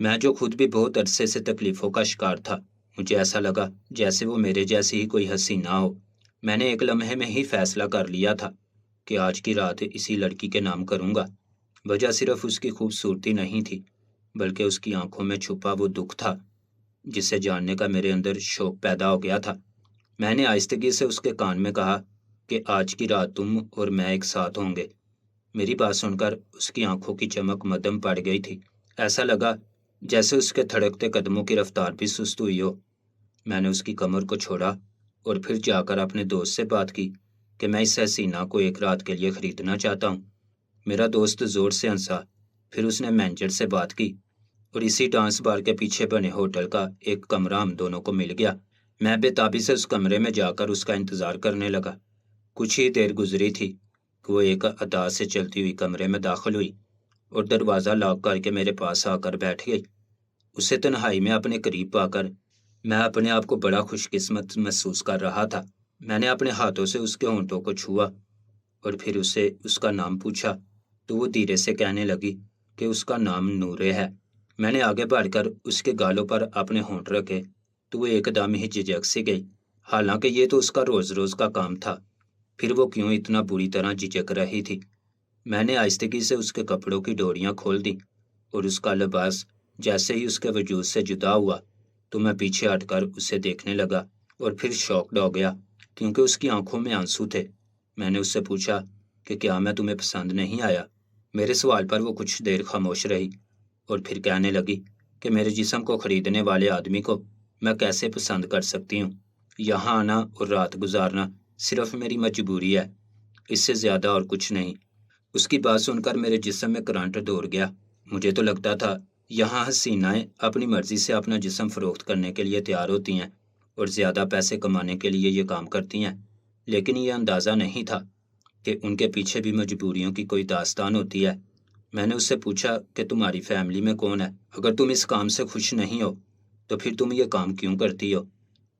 میں جو خود بھی بہت عرصے سے تکلیفوں کا شکار تھا، مجھے ایسا لگا جیسے وہ میرے جیسی ہی کوئی حسینہ ہو۔ میں نے ایک لمحے میں ہی فیصلہ کر لیا تھا کہ آج کی رات اسی لڑکی کے نام کروں گا۔ وجہ صرف اس کی خوبصورتی نہیں تھی، بلکہ اس کی آنکھوں میں چھپا وہ دکھ تھا جسے جاننے کا میرے اندر شوق پیدا ہو گیا تھا۔ میں نے آہستگی سے اس کے کان میں کہا کہ آج کی رات تم اور میں ایک ساتھ ہوں گے۔ میری بات سن کر اس کی آنکھوں کی چمک مدھم پڑ گئی تھی۔ ایسا لگا جیسے اس کے تھڑکتے قدموں کی رفتار بھی سست ہوئی ہو۔ میں نے اس کی کمر کو چھوڑا اور پھر جا کر اپنے دوست سے بات کی کہ میں اس حسینہ کو ایک رات کے لیے خریدنا چاہتا ہوں۔ میرا دوست زور سے ہنسا، پھر اس نے مینیجر سے بات کی اور اسی ڈانس بار کے پیچھے بنے ہوٹل کا ایک کمرہ ہم دونوں کو مل گیا۔ میں بے تابی سے اس کمرے میں جا کر اس کا انتظار کرنے لگا۔ کچھ ہی دیر گزری تھی کہ وہ ایک ادا سے چلتی ہوئی کمرے میں داخل ہوئی اور دروازہ لاک کر کے میرے پاس آ کر بیٹھ گئی۔ اسے تنہائی میں اپنے قریب پا کر میں اپنے آپ کو بڑا خوش قسمت محسوس کر رہا تھا۔ میں نے اپنے ہاتھوں سے اس کے ہونٹوں کو چھوا اور پھر اسے اس کا نام پوچھا تو وہ دھیرے سے کہنے لگی کہ اس کا نام نورے ہے۔ میں نے آگے بڑھ کر اس کے گالوں پر اپنے ہونٹ رکھے تو وہ ایک دم ہی جھجک سی گئی، حالانکہ یہ تو اس کا روز روز کا کام تھا۔ پھر وہ کیوں اتنا بری طرح جھجک رہی تھی؟ میں نے آہستگی سے اس کے کپڑوں کی ڈوریاں کھول دیں اور اس کا لباس جیسے ہی اس کے وجود سے جدا ہوا تو میں پیچھے ہٹ کر اسے دیکھنے لگا اور پھر شاکڈ ہو گیا کیونکہ اس کی آنکھوں میں آنسو تھے۔ میں نے اس سے پوچھا کہ کیا میں تمہیں پسند نہیں آیا؟ میرے سوال پر وہ کچھ دیر خاموش رہی اور پھر کہنے لگی کہ میرے جسم کو خریدنے والے آدمی کو میں کیسے پسند کر سکتی ہوں؟ یہاں آنا اور رات گزارنا صرف میری مجبوری ہے، اس سے زیادہ اور کچھ نہیں۔ اس کی بات سن کر میرے جسم میں کرنٹ دوڑ گیا۔ مجھے تو لگتا تھا یہاں حسینائیں اپنی مرضی سے اپنا جسم فروخت کرنے کے لیے تیار ہوتی ہیں اور زیادہ پیسے کمانے کے لیے یہ کام کرتی ہیں، لیکن یہ اندازہ نہیں تھا کہ ان کے پیچھے بھی مجبوریوں کی کوئی داستان ہوتی ہے۔ میں نے اس سے پوچھا کہ تمہاری فیملی میں کون ہے؟ اگر تم اس کام سے خوش نہیں ہو تو پھر تم یہ کام کیوں کرتی ہو؟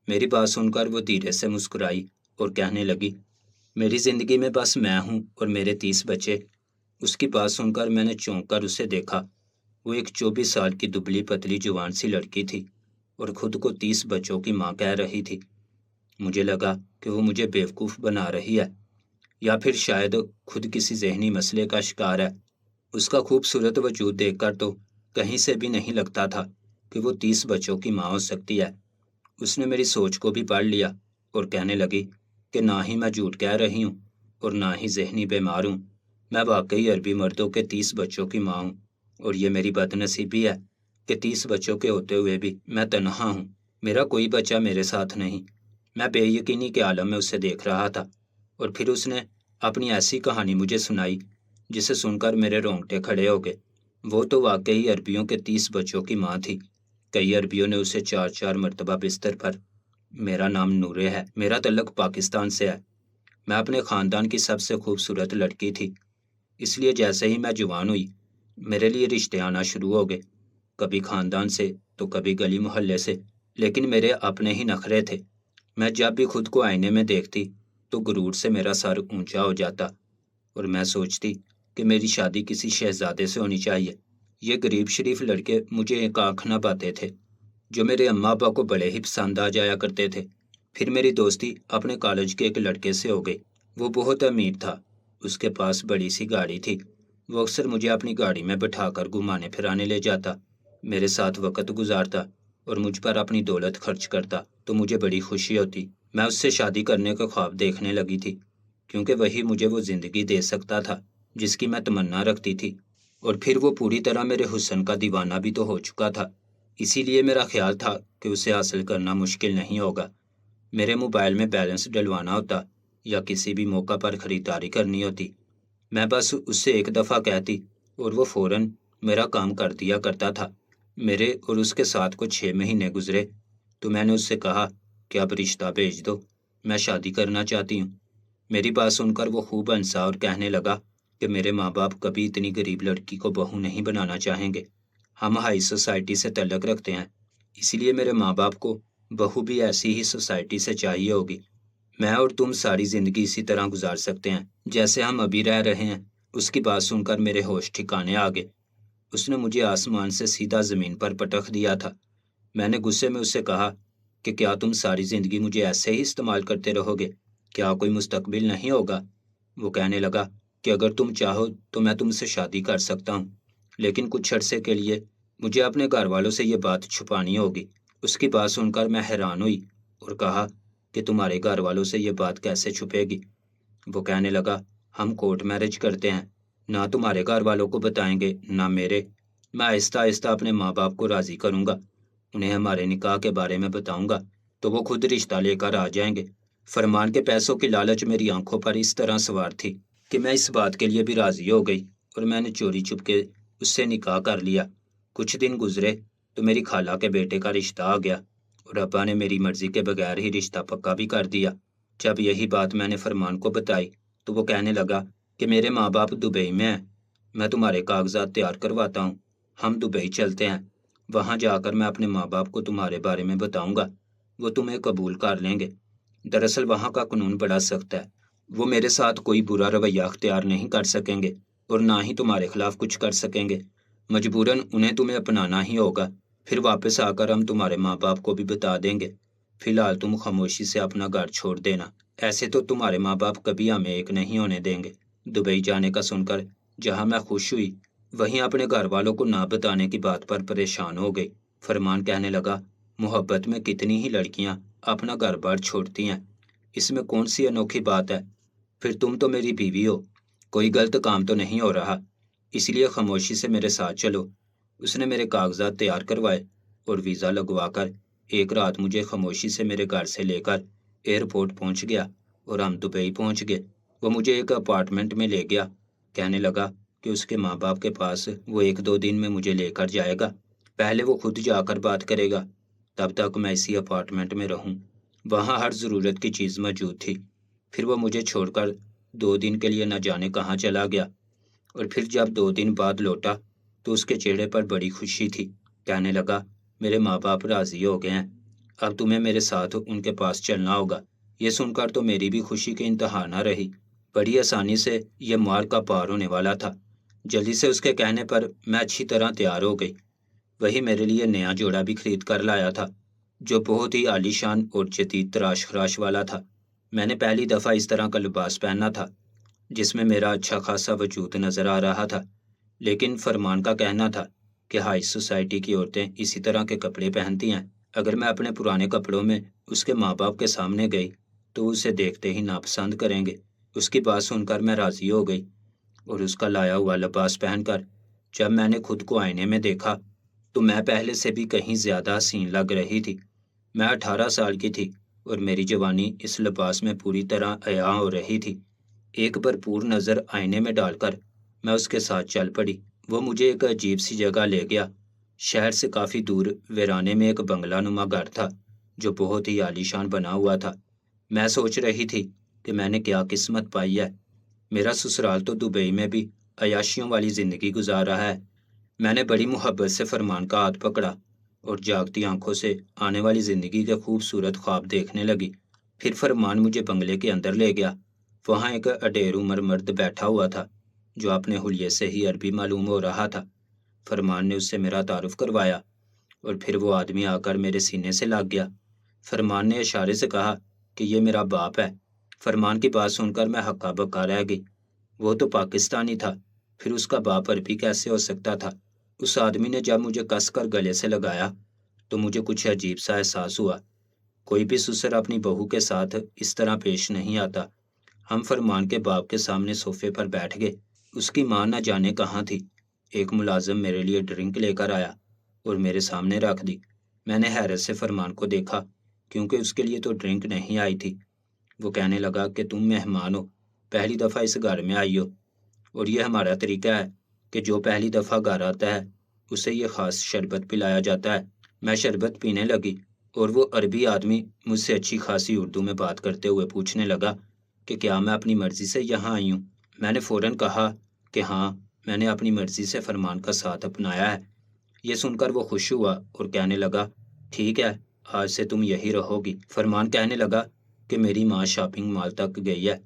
میری بات سن کر وہ دھیرے سے مسکرائی اور کہنے لگی، میری زندگی میں بس میں ہوں اور میرے 30 بچے۔ اس کی بات سن کر میں نے چونک کر اسے دیکھا۔ وہ ایک 24 سال کی دبلی پتلی جوان سی لڑکی تھی اور خود کو 30 بچوں کی ماں کہہ رہی تھی۔ مجھے لگا کہ وہ مجھے بیوقوف بنا رہی ہے یا پھر شاید خود کسی ذہنی مسئلے کا شکار ہے۔ اس کا خوبصورت وجود دیکھ کر تو کہیں سے بھی نہیں لگتا تھا کہ وہ 30 بچوں کی ماں ہو سکتی ہے۔ اس نے میری سوچ کو بھی پڑھ لیا اور کہنے لگی کہ نہ ہی میں جھوٹ کہہ رہی ہوں اور نہ ہی ذہنی بیمار ہوں، میں واقعی عربی مردوں کے 30 بچوں کی ماں ہوں، اور یہ میری بد نصیبی ہے کہ 30 بچوں کے ہوتے ہوئے بھی میں تنہا ہوں، میرا کوئی بچہ میرے ساتھ نہیں۔ میں بے یقینی کے عالم میں اسے دیکھ رہا تھا اور پھر اس نے اپنی ایسی کہانی مجھے سنائی جسے سن کر میرے رونگٹے کھڑے ہو گئے۔ وہ تو واقعی عربیوں کے 30 بچوں کی ماں تھی۔ کئی عربیوں نے اسے 4 مرتبہ بستر پر۔ میرا نام نورے ہے، میرا تعلق پاکستان سے ہے، میں اپنے خاندان کی سب سے خوبصورت لڑکی تھی، اس لیے جیسے ہی میں جوان ہوئی میرے لیے رشتے آنا شروع ہو گئے، کبھی خاندان سے تو کبھی گلی محلے سے، لیکن میرے اپنے ہی نخرے تھے۔ میں جب بھی خود کو آئینے میں دیکھتی تو غرور سے میرا سر اونچا ہو جاتا اور میں سوچتی کہ میری شادی کسی شہزادے سے ہونی چاہیے۔ یہ غریب شریف لڑکے مجھے ایک آنکھ نہ پاتے تھے جو میرے اماں ابا کو بڑے ہی پسند آ جایا کرتے تھے۔ پھر میری دوستی اپنے کالج کے ایک لڑکے سے ہو گئی۔ وہ بہت امیر تھا، اس کے پاس بڑی سی گاڑی تھی، وہ اکثر مجھے اپنی گاڑی میں بٹھا کر گھمانے پھرانے لے جاتا، میرے ساتھ وقت گزارتا اور مجھ پر اپنی دولت خرچ کرتا تو مجھے بڑی خوشی ہوتی۔ میں اس سے شادی کرنے کا خواب دیکھنے لگی تھی کیونکہ وہی مجھے وہ زندگی دے سکتا تھا جس کی میں تمنا رکھتی تھی، اور پھر وہ پوری طرح میرے حسن کا دیوانہ بھی تو ہو چکا تھا، اسی لیے میرا خیال تھا کہ اسے حاصل کرنا مشکل نہیں ہوگا۔ میرے موبائل میں بیلنس ڈلوانا ہوتا یا کسی بھی موقع پر خریداری کرنی ہوتی، میں بس اس سے ایک دفعہ کہتی اور وہ فوراً میرا کام کر دیا کرتا تھا۔ میرے اور اس کے ساتھ کچھ 6 مہینے گزرے تو میں نے اس سے کہا کہ اب رشتہ بھیج دو، میں شادی کرنا چاہتی ہوں۔ میری بات سن کر وہ خوب ہنسا اور کہنے لگا کہ میرے ماں باپ کبھی اتنی غریب لڑکی کو بہو نہیں بنانا چاہیں گے، ہم ہائی سوسائٹی سے تعلق رکھتے ہیں، اسی لیے میرے ماں باپ کو بہو بھی ایسی ہی سوسائٹی سے چاہیے ہوگی۔ میں اور تم ساری زندگی اسی طرح گزار سکتے ہیں جیسے ہم ابھی رہ رہے ہیں۔ اس کی بات سن کر میرے ہوش ٹھکانے آ گئے۔ اس نے مجھے آسمان سے سیدھا زمین پر پٹخ دیا تھا۔ میں نے غصے میں اس سے کہا کہ کیا تم ساری زندگی مجھے ایسے ہی استعمال کرتے رہو گے؟ کیا کوئی مستقبل نہیں ہوگا؟ وہ کہنے لگا کہ اگر تم چاہو تو میں تم سے شادی کر سکتا ہوں، لیکن کچھ عرصے کے لیے مجھے اپنے گھر والوں سے یہ بات چھپانی ہوگی۔ اس کی بات سن کر میں حیران ہوئی اور کہا کہ تمہارے گھر والوں سے یہ بات کیسے چھپے گی؟ وہ کہنے لگا ہم کورٹ میرج کرتے ہیں، نہ تمہارے گھر والوں کو بتائیں گے نہ میرے۔ میں آہستہ آہستہ اپنے ماں باپ کو راضی کروں گا، انہیں ہمارے نکاح کے بارے میں بتاؤں گا تو وہ خود رشتہ لے کر آ جائیں گے۔ فرمان کے پیسوں کی لالچ میری آنکھوں پر اس طرح سوار تھی کہ میں اس بات کے لیے بھی راضی ہو گئی اور میں نے چوری چھپ کے اس سے نکاح کر لیا۔ کچھ دن گزرے تو میری خالہ کے بیٹے کا رشتہ آ گیا اور ابا نے میری مرضی کے بغیر ہی رشتہ پکا بھی کر دیا۔ جب یہی بات میں نے فرمان کو بتائی تو وہ کہنے لگا کہ میرے ماں باپ دبئی میں ہیں، میں تمہارے کاغذات تیار کرواتا ہوں، ہم دبئی چلتے ہیں، وہاں جا کر میں اپنے ماں باپ کو تمہارے بارے میں بتاؤں گا، وہ تمہیں قبول کر لیں گے۔ دراصل وہاں کا قانون بڑا سخت ہے، وہ میرے ساتھ کوئی برا رویہ اختیار نہیں کر سکیں گے اور نہ ہی تمہارے خلاف کچھ کر سکیں گے، مجبوراً انہیں تمہیں اپنانا ہی ہوگا، پھر واپس آ کر ہم تمہارے ماں باپ کو بھی بتا دیں گے۔ فی الحال تم خاموشی سے اپنا گھر چھوڑ دینا، ایسے تو تمہارے ماں باپ کبھی ہمیں ایک نہیں ہونے دیں گے۔ دبئی جانے کا سن کر جہاں میں خوش ہوئی وہیں اپنے گھر والوں کو نہ بتانے کی بات پر پریشان ہو گئی۔ فرمان کہنے لگا محبت میں کتنی ہی لڑکیاں اپنا گھر بار چھوڑتی ہیں، اس میں کون سی انوکھی بات ہے؟ پھر تم تو میری بیوی ہو، کوئی غلط کام تو نہیں ہو رہا، اس لیے خاموشی سے میرے ساتھ چلو۔ اس نے میرے کاغذات تیار کروائے اور ویزا لگوا کر ایک رات مجھے خاموشی سے میرے گھر سے لے کر ایئرپورٹ پہنچ گیا اور ہم دبئی پہنچ گئے۔ وہ مجھے ایک اپارٹمنٹ میں لے گیا، کہنے لگا کہ اس کے ماں باپ کے پاس وہ 1-2 دن میں مجھے لے کر جائے گا، پہلے وہ خود جا کر بات کرے گا، تب تک میں اسی اپارٹمنٹ میں رہوں، وہاں ہر ضرورت کی چیز موجود تھی۔ پھر وہ مجھے چھوڑ کر 2 دن کے لیے نہ جانے کہاں چلا گیا، اور پھر جب 2 دن بعد لوٹا تو اس کے چہرے پر بڑی خوشی تھی، کہنے لگا میرے ماں باپ راضی ہو گئے ہیں، اب تمہیں میرے ساتھ ان کے پاس چلنا ہوگا۔ یہ سن کر تو میری بھی خوشی کی انتہا نہ رہی، بڑی آسانی سے یہ مار کا پار ہونے والا تھا۔ جلدی سے اس کے کہنے پر میں اچھی طرح تیار ہو گئی، وہی میرے لیے نیا جوڑا بھی خرید کر لایا تھا جو بہت ہی عالی شان اور جدید تراش خراش والا تھا۔ میں نے پہلی دفعہ اس طرح کا لباس پہنا تھا جس میں میرا اچھا خاصا وجود نظر آ رہا تھا، لیکن فرمان کا کہنا تھا کہ ہائی سوسائٹی کی عورتیں اسی طرح کے کپڑے پہنتی ہیں، اگر میں اپنے پرانے کپڑوں میں اس کے ماں باپ کے سامنے گئی تو اسے دیکھتے ہی ناپسند کریں گے۔ اس کی بات سن کر میں راضی ہو گئی اور اس کا لایا ہوا لباس پہن کر جب میں نے خود کو آئینے میں دیکھا تو میں پہلے سے بھی کہیں زیادہ حسین لگ رہی تھی۔ میں 18 سال کی تھی اور میری جوانی اس لباس میں پوری طرح عیاں ہو رہی تھی۔ ایک بھرپور نظر آئینے میں ڈال کر میں اس کے ساتھ چل پڑی۔ وہ مجھے ایک عجیب سی جگہ لے گیا، شہر سے کافی دور ویرانے میں ایک بنگلہ نما گھر تھا جو بہت ہی عالی شان بنا ہوا تھا۔ میں سوچ رہی تھی کہ میں نے کیا قسمت پائی ہے، میرا سسرال تو دبئی میں بھی عیاشیوں والی زندگی گزار رہا ہے۔ میں نے بڑی محبت سے فرمان کا ہاتھ پکڑا اور جاگتی آنکھوں سے آنے والی زندگی کے خوبصورت خواب دیکھنے لگی۔ پھر فرمان مجھے بنگلے کے اندر لے گیا، وہاں ایک اڈیر عمر مرد بیٹھا ہوا تھا جو اپنے حلیے سے ہی عربی معلوم ہو رہا تھا۔ فرمان نے اس سے میرا تعارف کروایا اور پھر وہ آدمی آ کر میرے سینے سے لگ گیا۔ فرمان نے اشارے سے کہا کہ یہ میرا باپ ہے۔ فرمان کی بات سن کر میں ہکا بکا رہ گئی، وہ تو پاکستانی تھا، پھر اس کا باپ عربی کیسے ہو سکتا تھا؟ اس آدمی نے جب مجھے کس کر گلے سے لگایا تو مجھے کچھ عجیب سا احساس ہوا، کوئی بھی سسر اپنی بہو کے ساتھ اس طرح پیش نہیں آتا۔ ہم فرمان کے باپ کے سامنے صوفے پر بیٹھ گئے، اس کی ماں نہ جانے کہاں تھی۔ ایک ملازم میرے لیے ڈرنک لے کر آیا اور میرے سامنے رکھ دی۔ میں نے حیرت سے فرمان کو دیکھا کیونکہ اس کے لیے تو ڈرنک نہیں آئی تھی۔ وہ کہنے لگا کہ تم مہمان ہو، پہلی دفعہ اس گھر میں آئی ہو، اور یہ ہمارا طریقہ ہے کہ جو پہلی دفعہ گھر آتا ہے اسے یہ خاص شربت پلایا جاتا ہے۔ میں شربت پینے لگی اور وہ عربی آدمی مجھ سے اچھی خاصی اردو میں بات کرتے ہوئے پوچھنے لگا کہ کیا میں اپنی مرضی سے یہاں آئی ہوں؟ میں نے فوراً کہا کہ ہاں، میں نے اپنی مرضی سے فرمان کا ساتھ اپنایا ہے۔ یہ سن کر وہ خوش ہوا اور کہنے لگا ٹھیک ہے، آج سے تم یہی رہو گی۔ فرمان کہنے لگا کہ میری ماں شاپنگ مال تک گئی ہے،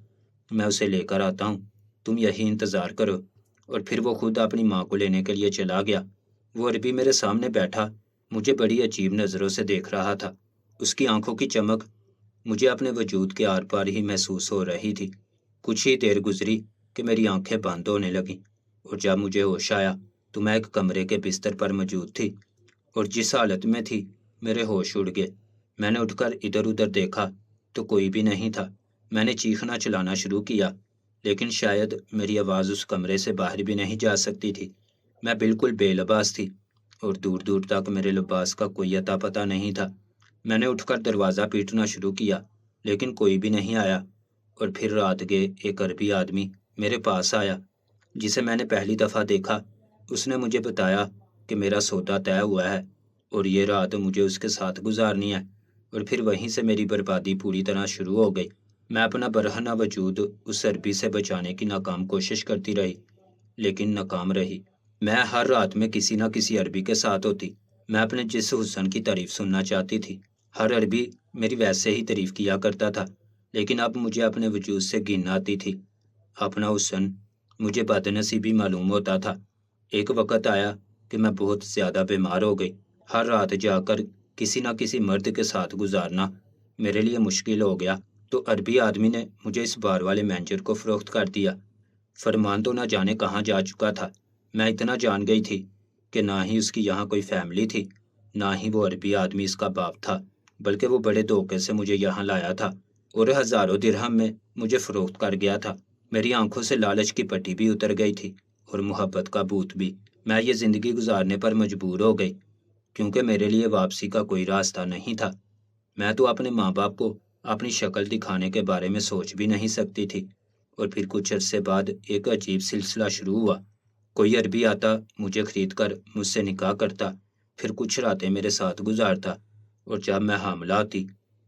میں اسے لے کر آتا ہوں، تم یہی انتظار کرو۔ اور پھر وہ خود اپنی ماں کو لینے کے لیے چلا گیا۔ وہ عربی میرے سامنے بیٹھا مجھے بڑی عجیب نظروں سے دیکھ رہا تھا۔ اس کی آنکھوں کی چمک مجھے اپنے وجود کے آر پار ہی محسوس ہو رہی تھی۔ کچھ ہی دیر گزری کہ میری آنکھیں بند ہونے لگیں، اور جب مجھے ہوش آیا تو میں ایک کمرے کے بستر پر موجود تھی، اور جس حالت میں تھی میرے ہوش اڑ گئے۔ میں نے اٹھ کر ادھر ادھر دیکھا تو کوئی بھی نہیں تھا۔ میں نے چیخنا چلانا شروع کیا، لیکن شاید میری آواز اس کمرے سے باہر بھی نہیں جا سکتی تھی۔ میں بالکل بے لباس تھی، اور دور دور تک میرے لباس کا کوئی اتا پتہ نہیں تھا۔ میں نے اٹھ کر دروازہ پیٹنا شروع کیا، لیکن کوئی بھی نہیں آیا۔ اور پھر رات گئے ایک عربی آدمی میرے پاس آیا، جسے میں نے پہلی دفعہ دیکھا۔ اس نے مجھے بتایا کہ میرا سودا طے ہوا ہے اور یہ رات مجھے اس کے ساتھ گزارنی ہے، اور پھر وہیں سے میری بربادی پوری طرح شروع ہو گئی۔ میں اپنا برہنہ وجود اس عربی سے بچانے کی ناکام کوشش کرتی رہی، لیکن ناکام رہی۔ میں ہر رات میں کسی نہ کسی عربی کے ساتھ ہوتی۔ میں اپنے جس حسن کی تعریف سننا چاہتی تھی، ہر عربی میری ویسے ہی تعریف کیا کرتا تھا، لیکن اب مجھے اپنے وجود سے گھن آتی تھی۔ اپنا حسن مجھے بد نصیبی معلوم ہوتا تھا۔ ایک وقت آیا کہ میں بہت زیادہ بیمار ہو گئی۔ ہر رات جا کر کسی نہ کسی مرد کے ساتھ گزارنا میرے لیے مشکل ہو گیا، تو عربی آدمی نے مجھے اس بار والے مینیجر کو فروخت کر دیا۔ فرمان تو نہ جانے کہاں جا چکا تھا۔ میں اتنا جان گئی تھی کہ نہ ہی اس کی یہاں کوئی فیملی تھی، نہ ہی وہ عربی آدمی اس کا باپ تھا، بلکہ وہ بڑے دھوکے سے مجھے یہاں لایا تھا اور ہزاروں درہم میں مجھے فروخت کر گیا تھا۔ میری آنکھوں سے لالچ کی پٹی بھی اتر گئی تھی اور محبت کا بھوت بھی۔ میں یہ زندگی گزارنے پر مجبور ہو گئی، کیونکہ میرے لیے واپسی کا کوئی راستہ نہیں تھا۔ میں تو اپنے ماں باپ کو اپنی شکل دکھانے کے بارے میں سوچ بھی نہیں سکتی تھی۔ اور پھر کچھ عرصے بعد ایک عجیب سلسلہ شروع ہوا۔ کوئی عربی آتا، مجھے خرید کر مجھ سے نکاح کرتا، پھر کچھ راتیں میرے ساتھ گزارتا، اور جب میں حاملہ ہوتی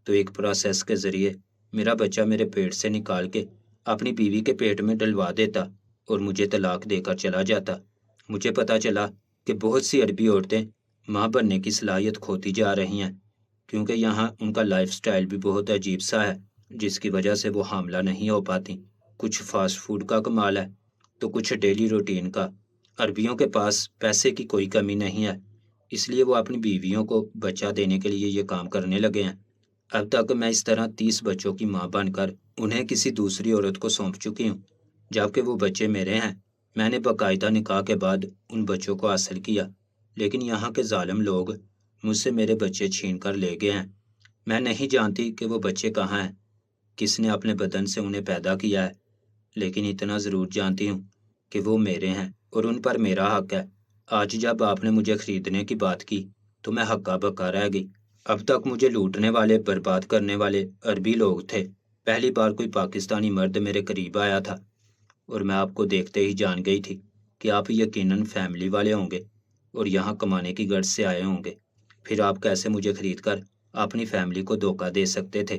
تو ایک پروسیس کے ذریعے میرا بچہ میرے پیٹ سے نکال کے اپنی بیوی کے پیٹ میں ڈلوا دیتا اور مجھے طلاق دے کر چلا جاتا۔ مجھے پتا چلا کہ بہت سی عربی عورتیں ماں بننے کی صلاحیت کھوتی جا رہی ہیں، کیونکہ یہاں ان کا لائف سٹائل بھی بہت عجیب سا ہے، جس کی وجہ سے وہ حاملہ نہیں ہو پاتی۔ کچھ فاسٹ فوڈ کا کمال ہے تو کچھ ڈیلی روٹین کا۔ عربیوں کے پاس پیسے کی کوئی کمی نہیں ہے، اس لیے وہ اپنی بیویوں کو بچہ دینے کے لیے یہ کام کرنے لگے ہیں۔ اب تک میں اس طرح 30 بچوں کی ماں بن کر انہیں کسی دوسری عورت کو سونپ چکی ہوں، جبکہ وہ بچے میرے ہیں۔ میں نے باقاعدہ نکاح کے بعد ان بچوں کو حاصل کیا، لیکن یہاں کے ظالم لوگ مجھ سے میرے بچے چھین کر لے گئے ہیں۔ میں نہیں جانتی کہ وہ بچے کہاں ہیں، کس نے اپنے بدن سے انہیں پیدا کیا ہے، لیکن اتنا ضرور جانتی ہوں کہ وہ میرے ہیں اور ان پر میرا حق ہے۔ آج جب آپ نے مجھے خریدنے کی بات کی تو میں ہکا بکا رہ گئی۔ اب تک مجھے لوٹنے والے، برباد کرنے والے عربی لوگ تھے۔ پہلی بار کوئی پاکستانی مرد میرے قریب آیا تھا، اور میں آپ کو دیکھتے ہی جان گئی تھی کہ آپ یقیناً فیملی والے ہوں گے اور یہاں کمانے کی غرض سے آئے ہوں گے۔ پھر آپ کیسے مجھے خرید کر اپنی فیملی کو دھوکہ دے سکتے تھے؟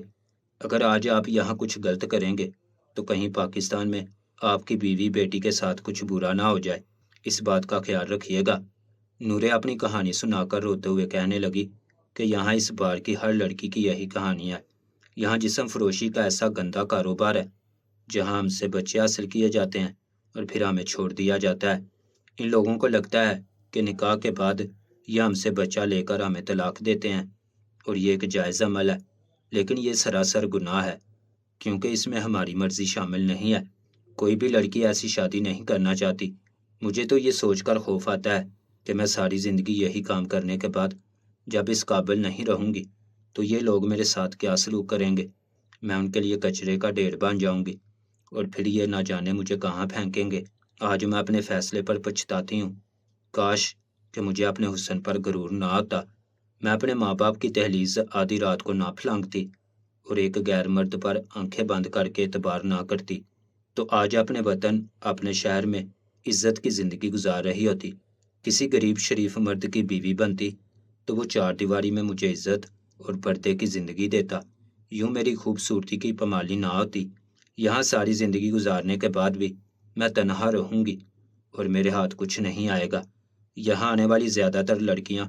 اگر آج آپ یہاں کچھ غلط کریں گے تو کہیں پاکستان میں آپ کی بیوی بیٹی کے ساتھ کچھ برا نہ ہو جائے، اس بات کا خیال رکھیے گا۔ نورے اپنی کہانی سنا کر روتے ہوئے کہنے لگی کہ یہاں اس بار کی ہر لڑکی کی یہی کہانی ہے۔ یہاں جسم فروشی کا ایسا گندا کاروبار ہے، جہاں ہم سے بچے حاصل کیے جاتے ہیں اور پھر ہمیں چھوڑ دیا جاتا ہے۔ ان لوگوں کو لگتا ہے کہ نکاح کے بعد یہ ہم سے بچہ لے کر ہمیں طلاق دیتے ہیں، اور یہ ایک جائز عمل ہے، لیکن یہ سراسر گناہ ہے، کیونکہ اس میں ہماری مرضی شامل نہیں ہے۔ کوئی بھی لڑکی ایسی شادی نہیں کرنا چاہتی۔ مجھے تو یہ سوچ کر خوف آتا ہے کہ میں ساری زندگی یہی کام کرنے کے بعد جب اس قابل نہیں رہوں گی تو یہ لوگ میرے ساتھ کیا سلوک کریں گے۔ میں ان کے لیے کچرے کا ڈھیر بن جاؤں گی، اور پھر یہ نہ جانے مجھے کہاں پھینکیں گے۔ آج میں اپنے فیصلے پر پچھتاتی ہوں۔ کاش کہ مجھے اپنے حسن پر غرور نہ آتا۔ میں اپنے ماں باپ کی دہلیز آدھی رات کو نہ پھلانگتی اور ایک غیر مرد پر آنکھیں بند کر کے اعتبار نہ کرتی، تو آج اپنے وطن، اپنے شہر میں عزت کی زندگی گزار رہی ہوتی۔ کسی غریب شریف مرد کی بیوی بنتی تو وہ چار دیواری میں مجھے عزت اور پردے کی زندگی دیتا۔ یوں میری خوبصورتی کی پامالی نہ ہوتی۔ یہاں ساری زندگی گزارنے کے بعد بھی میں تنہا رہوں گی اور میرے ہاتھ کچھ نہیں آئے گا۔ یہاں آنے والی زیادہ تر لڑکیاں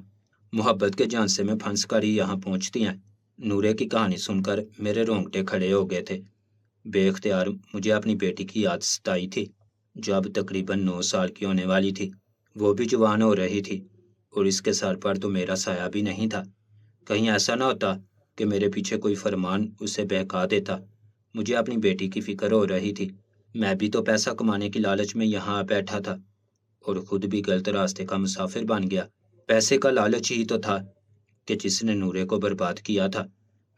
محبت کے جھانسے میں پھنس کر ہی یہاں پہنچتی ہیں۔ نورے کی کہانی سن کر میرے رونگٹے کھڑے ہو گئے تھے۔ بے اختیار مجھے اپنی بیٹی کی یاد ستائی تھی۔ جو اب تقریباً 9 سال کی ہونے والی تھی۔ وہ بھی جوان ہو رہی تھی اور اس کے سر پر تو میرا سایہ بھی نہیں تھا۔ کہیں ایسا نہ ہوتا کہ میرے پیچھے کوئی فرمان اسے بہکا دیتا۔ مجھے اپنی بیٹی کی فکر ہو رہی تھی۔ میں بھی تو پیسہ کمانے کی لالچ میں یہاں آ بیٹھا تھا اور خود بھی غلط راستے کا مسافر بن گیا۔ پیسے کا لالچ ہی تو تھا کہ جس نے نورے کو برباد کیا تھا۔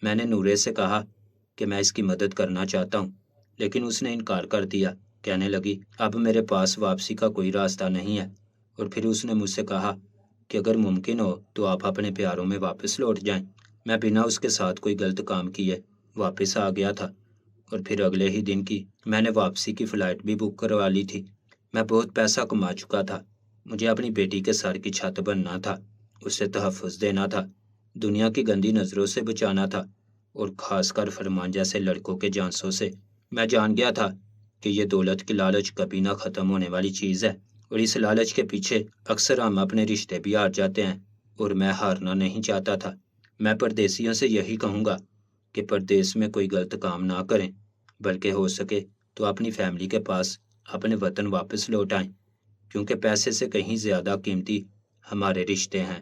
میں نے نورے سے کہا کہ میں اس کی مدد کرنا چاہتا ہوں، لیکن اس نے انکار کر دیا۔ کہنے لگی اب میرے پاس واپسی کا کوئی راستہ نہیں ہے، اور پھر اس نے مجھ سے کہا کہ اگر ممکن ہو تو آپ اپنے پیاروں میں واپس لوٹ جائیں۔ میں بنا اس کے ساتھ کوئی غلط کام کیے واپس آ گیا تھا، اور پھر اگلے ہی دن کی میں نے واپسی کی فلائٹ بھی بک کروا لی تھی۔ میں بہت پیسہ کما چکا تھا۔ مجھے اپنی بیٹی کے سر کی چھت بننا تھا، اسے تحفظ دینا تھا، دنیا کی گندی نظروں سے بچانا تھا، اور خاص کر فرمان جیسے لڑکوں کے جانسوں سے۔ میں جان گیا تھا کہ یہ دولت کی لالچ کبھی نہ ختم ہونے والی چیز ہے، اور اس لالچ کے پیچھے اکثر ہم اپنے رشتے بھی ہار جاتے ہیں، اور میں ہارنا نہیں چاہتا تھا۔ میں پردیسیوں سے یہی کہوں گا کہ پردیس میں کوئی غلط کام نہ کریں، بلکہ ہو سکے تو اپنی فیملی کے پاس اپنے وطن واپس لوٹ آئیں، کیونکہ پیسے سے کہیں زیادہ قیمتی ہمارے رشتے ہیں۔